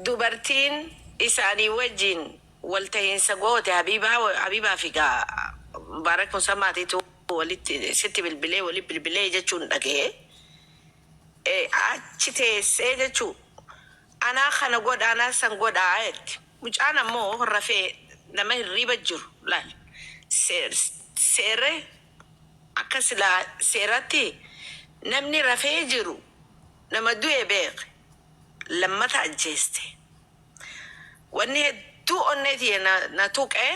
dubartiin isaanii wajjin walta'iinsa goote Habibaa fi Mubaarak Musammaatiitu walitti sitti bilbilee jechuun dhagee achi teessee jechuun anaa kana godha anaa san godhaa jetti. Mucaan ammoo rafee nama hirriba jiru laal seerre akka silaa seeratti namni rafee jiru nama du'e beeqe lammata ajjeeste. Wanni hedduu onneeti na tuqee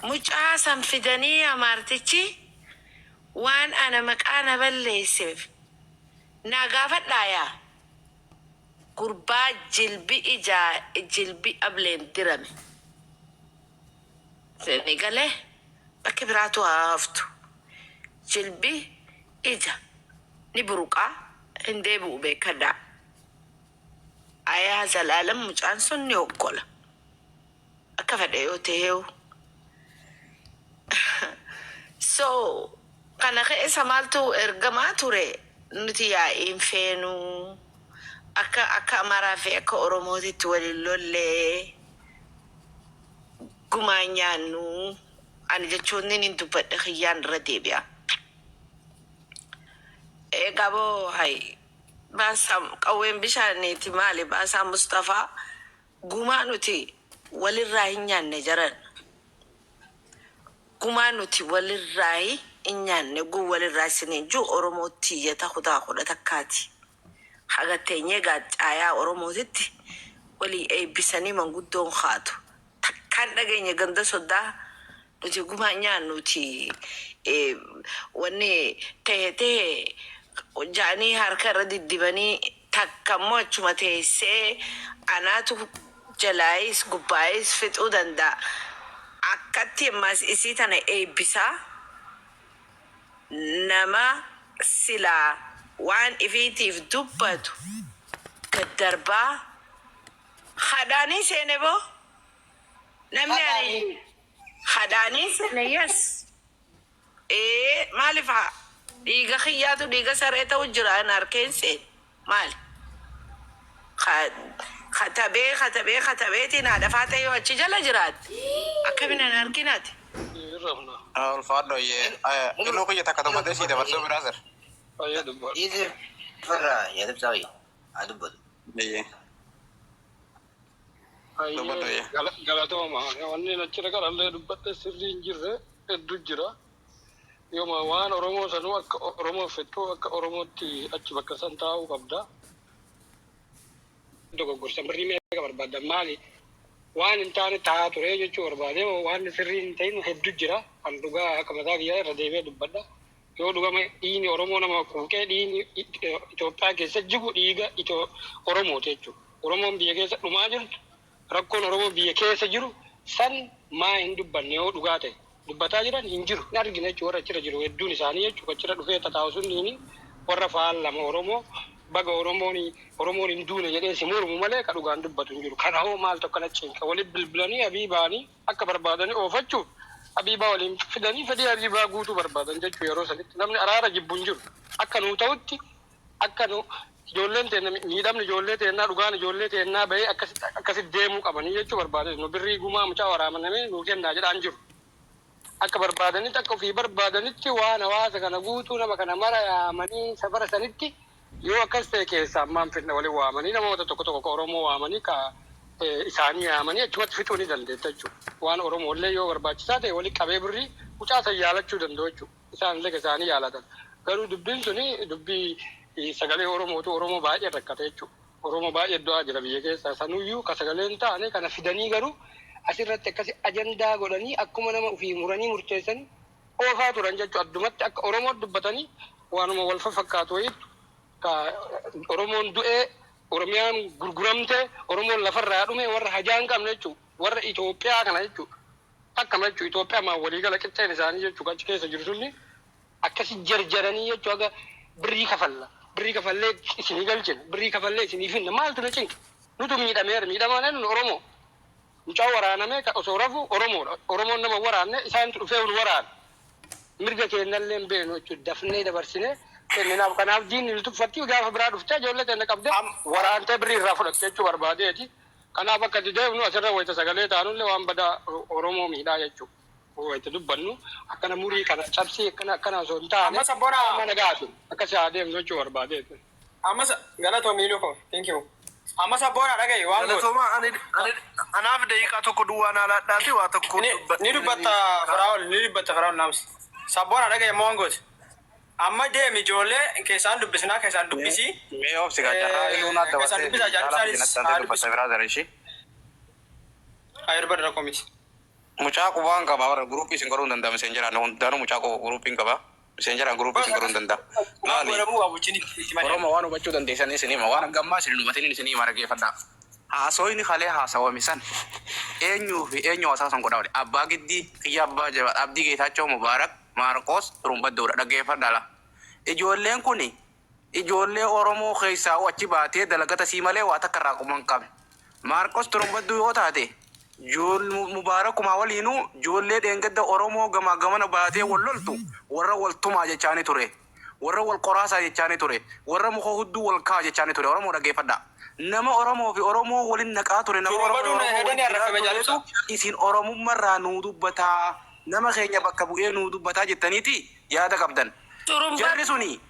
mucaa san fidanii amaartichi waan ana maqaa na balleesseef na gaafadhaayaa gurbaa jilbi ableen dirame seni galee bakki biraatu haftu jilbi ija ni buruqaa hin deebi'u beekadhaa. Ayaa zalaalam mucaan sun ni hoggola akka fedhe yoo ta'eewu. So kana keessa maaltu ergamaa ture nuti yaa'iin feenuu akka Amaaraa fi akka Oromootitti waliin lollee gumaa nyaannu ani jechuun niin dubbadhe kiyyaan irra deebi'a. Egaa boo hay baasam qawween bishaaniiti maali baasaa Mustafaa gumaa nuti walirraa hin nyaanne jaran. Gumaa nuti walirraa hin nyaanne walirraa isiniin juu Oromootti yeta kutaa takkaati. Haga teenyee gaacaayaa Oromootitti walii eebbisanii manguddoon haatu. Takkaan dhageenya ganda soddaa nuti gumaa nyaannuti wanni ta'ee jaanii harka irra diddibanii takka immoo achuma teessee anaatu jalaayis gubbaayis fixuu danda'a. Akkatti ammas isii tana eebbisaa nama silaa waan ifiitiif dubbatu gaddarbaa hadhaanii seene boo namni ani hadhaanii seene yes maaliif haa dhiiga kiyyaatu dhiiga saree ta'u jira an harkeen seen maali katabeetiin haadha faata yoo achi jala jiraatti akkaminan harkinaati. الفاضل يلو كي تكتم هذا شيء ده بس برازر. إذا فرا يا دبسوي أدبل. إيه. دبل إيه. قالوا ما يعني نشرة كار الله دبته سرين جرة الدجرة يوم وان أورمو سنوا أورمو فتو أورمو تي أشبه كسنتاو كبدا. دوكو كورسام بريمة كبر بعد مالي. وان انتاني تااتوري جو چور باده وان سرين تاين هدجرا اندوغا كمدا گيا رديبه دبدا يو دوغا ما دين اورومو نما كوكي دين ايتوبيا كيس جيغو ديغا ايتو اورومو تيچو اورومو بيگه دماجن ركون اورومو بيگه سجرو سن ما هندو بنيو دوغاته دبتا جرا هنجرو نارغينه چورا چرا جرو ودوني سانيه چوكا چرا دفه تتاوسون نيني ورا فال لما اورومو baga Oromoni duune jedhee si mormu malee ka dhugaan dubbatu hin jiru. Kana hoo maal tokko nachiin ka waliin bilbilanii Habiibaanii akka barbaadanii oofachuuf Habiibaa waliin fidanii fedhii Habiibaa guutuu barbaadan jechuu yeroo sanitti namni araara jibbu hin jiru. Akka nuu ta'utti akka nu ijoolleen teenya miidhamni ijoollee teennaa dhugaan ijoollee teennaa bahee akkasitti deemuu qabanii jechuu barbaadan. Nu birrii gumaa mucaa waraanamee nuu kennaa jedhaan jiru. Akka barbaadanitti akka ofii barbaadanitti waan hawaasa kana guutuu nama kana mara yaamanii safara sanitti yoo akkas ta'e keessa ammaan fitna waliin waamanii namoota tokko Oromoo waamanii ka isaanii yaamanii achumatti fixuu ni dandeetta jechuudha. Waan Oromoo illee yoo barbaachisaa ta'e waliin qabee birrii mucaa san yaalachuu danda'u jechuudha. Isaan illee isaanii yaalatan. Garuu dubbiin suni dubbii sagalee Oromootu Oromoo baay'ee rakkate jechuudha. Oromoo baay'ee du'aa jira biyya keessa. Sanuyyuu ka sagaleen taane kana fidanii garuu asirratti akkasi ajandaa godhanii akkuma nama ofii muranii murteessanii oofaa turan jechuudha. Addumatti akka Oromoo dubbatanii waanuma wal fakkaatu wayiitu Oromoon du'ee Oromiyaan gurguramte Oromoon lafarraa dhume warra hajaan qabne jechuudha. Warra Itoophiyaa kana jechuudha. Akkama jechuudha Itoophiyaa maa waliigala qixxeen isaanii jechuudha achi keessa jiru sunni akkasi jarjaranii jechuudha birrii kafalla. Birrii kafallee isinii galchina. Birrii kafallee isinii finna maaltu na cinqa. Nutu miidhameera miidhamaan nu Oromoo. Mucaa waraaname ka osoo rafu Oromoodha. Oromoon nama waraanne isaantu dhufee waraana. Mirga kennallee hin beenu jechuudha dafnee dabarsinee kenninaaf kanaaf diinni nuti uffattii gaafa biraa dhuftee ijoollee ta'e qabde waraantee birii irraa fudhatte jechuu barbaadeeti. Kanaaf akka deemnu asirra wayita sagalee taanullee waan badaa Oromoo miidhaa jechuudha. Wayita dubbannu akkana murii kana cabsii akkana osoo hin taane mana gaatu akka si adeemnu jechuu barbaadeeti. Ammas galatoo miiluu koo thank you. Amma sabboona dhagaye waan galatoomaa anaaf daqiiqaa tokko duwwaa naa laadhaati waa tokko ni dubbatta Firaa'ol naamsi. Sabboona dhagaye moo wangooti. Amma deemi ijoollee keessaan dubbisnaa keessaan dubbisi. mee obsi gajarraa iluunaa dabarsee jaalatti dubbata biraa dareeshi. Ayir badara komiti. Mucaa qubaan qaba warra guruupii isin qoruu hin danda'amu isin jedhaan hundaanuu mucaa guruupiin qaba. Isin jedhaan guruupii isin qoruu hin danda'a. Maali? Oromoo waan hubachuu dandeessanii isin hima waan gammaa isin hubatanii isin hima dhaggeeffadhaa. Haasoyni kalee haasawame san eenyuu fi eenyu haasaasan godhaa abbaa giddii kiyya abbaa jabaat abdii geetaachoo mubaarak Maarqos Turumbaddoodha dhaggeeffadhaa. Ijoolleen kun ijoollee Oromoo keessaa achi baatee dalagata sii malee waa takka irraa quban qabe. Maarqos Turumbaddoo yoo taate Mubaarakuma waliinuu ijoollee dheengadda Oromoo gamaa gamana baatee wal loltu warra wal tumaa jechaanii ture. Warra wal qoraasaa jechaanii ture. Warra muka hudduu wal kaa jechaanii ture. Oromoo dhaggeeffadhaa. Nama Oromoo fi Oromoo waliin naqaa ture. Nama Oromoo isin Oromummaarraa nuu dubbataa. Nama keenya bakka bu'ee nuu dubbataa jettaniiti yaada qabdan. Jarri suni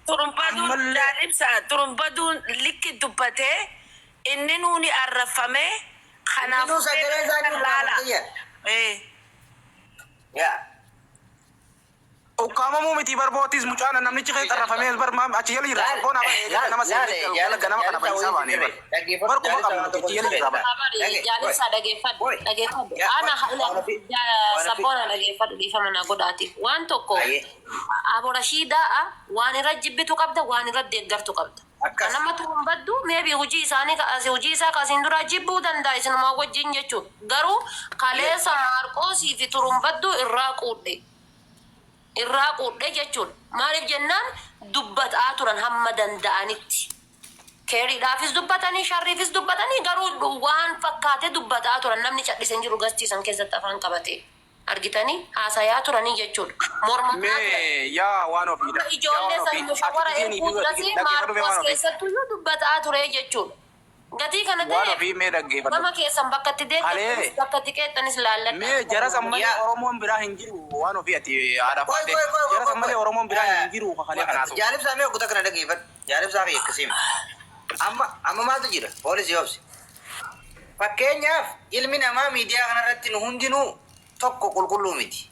Turumbaduun likki dubbatee inni nuuni arrafame kanaaf ukkaamamuu miti barbootis mucaan namnichi keessa arrafamee barmaam achi yala jira sabboona nama seera ganama kana fayyisaa baanee barkuma qabu achi yala jira jaalisa dhageeffadhu ana sabboona dhageeffadhu dhiifama na godhaati waan tokko aborashiidhaa waan irra jibbitu qabda waan irra deeggartu qabda nama Turumbaddu meebi hojii isaanii hojii isaa kasiin dura jibbuu danda'a isinuma wajjin jechuudha garuu kaleessa Maarqoosii fi Turumbaddu irraa quudhe jechuudha. Maaliif jennaan dubbataa turan hamma danda'anitti. Keeriidhaafis dubbatanii sharriifis dubbatanii garuu waan fakkaate dubbataa turan namni cadhisen jiru gastiisan keessatti afaan qabate. Argitanii haasayaa turanii jechuudha. Morma yaa waan ofiidha. Ijoollee san mushawara eeguu dasii Maarqos keessattuyyuu dubbataa ture jechuudha. Gatii kana ta'e nama keessan bakka itti deegganis bakka itti qeexxanis laalladha. Mee jara sammalee Oromoon biraa hin jiru waan ofii ati aadaa fudhatte jara sammalee Oromoon biraa hin jiru kakalee kanaatu. Jaalibsaa mee kutaa kana dhaggeeffadhu. Jaalibsaa fi akkasiin. Amma maaltu jira? Poolisii obsi. Fakkeenyaaf ilmi namaa miidiyaa kanarratti nu hundinuu tokko qulqulluu miti.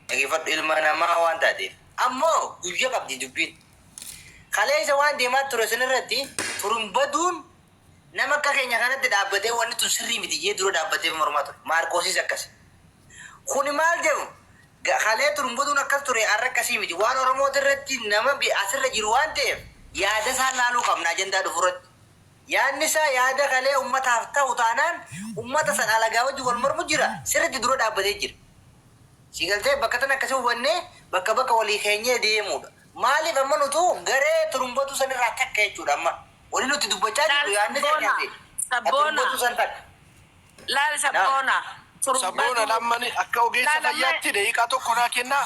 Dhaggeeffadhu ilma namaa waan taateef. Ammoo guyyaa qabdi dubbiin. Kalee isa waan deemaa ture sanirratti Turumbaduun nama akka keenya kanatti dhaabbatee wanni tun sirrii miti jee dura dhaabbatee mormaa ture. Maarqoosis akkas. Kuni maal jedhu kalee Turumbaduun akkas ture har'a akkasii miti. Waan Oromoota irratti nama asirra jiru waan ta'eef yaada isaa laaluu qabna ajandaa dhufurratti. Yaadni isaa yaada kalee uummataaf ta'u taanaan uummata san alagaa wajji wal mormu jira. Sirriitti dura dhaabbatee jira. Sigaltee bakka tan akkasii hubannee bakka walii keenyee deemuudha. Maaliif amma nutu garee Turumbaduu sanirraa takka jechuudha amma. Wali nuti dubbachaa jiru yaadni isaa laal sabboona. Sabboona lammani akka ogeessa fayyaatti daqiiqaa tokko naa kennaa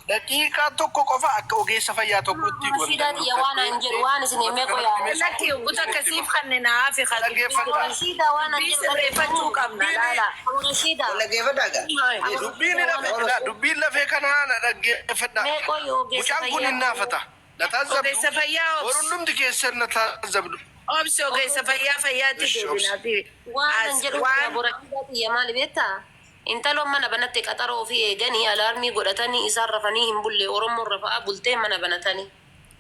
daqiiqaa tokko qofa akka ogeessa fayyaa tokkotti Rashidati ya wana nje wana sinemeko ya Laki utaka sif khanina afi khadi. Rashida wana nje Reeffachuu qabna laala. Rashida dhaggeeffadhaa. dubbiin lafee kanaa na dhaggeeffadhaa. meko yoge Mucaan kun hin naafata. Na taazabdu. Ogeessa fayyaa obsi. Horundumti keessan na taazabdu. Obsi ogeessa fayyaatti deebinaati. wana nje Rashidati ya mali beta intalo mana banate qaxaroo fi eeganii alarmii godhatanii isaan rafanii hin bulle Oromoon rafaa bultee mana banatanii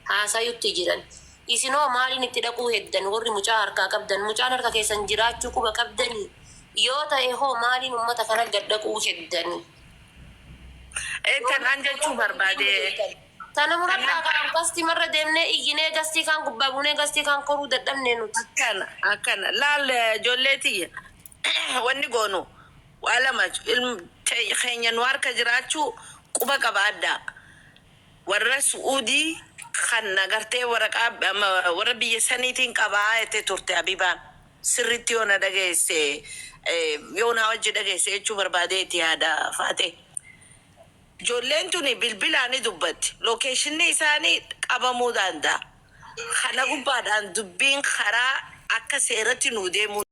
haasayutti jiran isinoo maaliin itti dhaquu heddan warri mucaa harkaa qabdan mucaan harka keessan jiraachuu quba qabdanii yoo ta'e hoo maaliin ummata kana gaddaquu heddanii Kan anjechuu barbaade. Tana murata kan gasti marra deemne iyyine gasti kan gubbabune gasti kan koruu dadhabne nuti Akkana laal ijoolleeti wanni goonu waalama keenya nu harka jiraachuu quba qabaadda warra Suudii kan nagartee warra biyya saniitiin qabaa jettee turte Abibaan sirriitti yoo na dhageesse yoo na wajji dhageesse jechuu barbaadeeti yaada faate Ijoolleen tuni bilbilaanii dubbatti. Lookeeshinni isaanii qabamuu danda'a. Kana gubbaadhaan dubbiin karaa akka seeratti nuu deemuu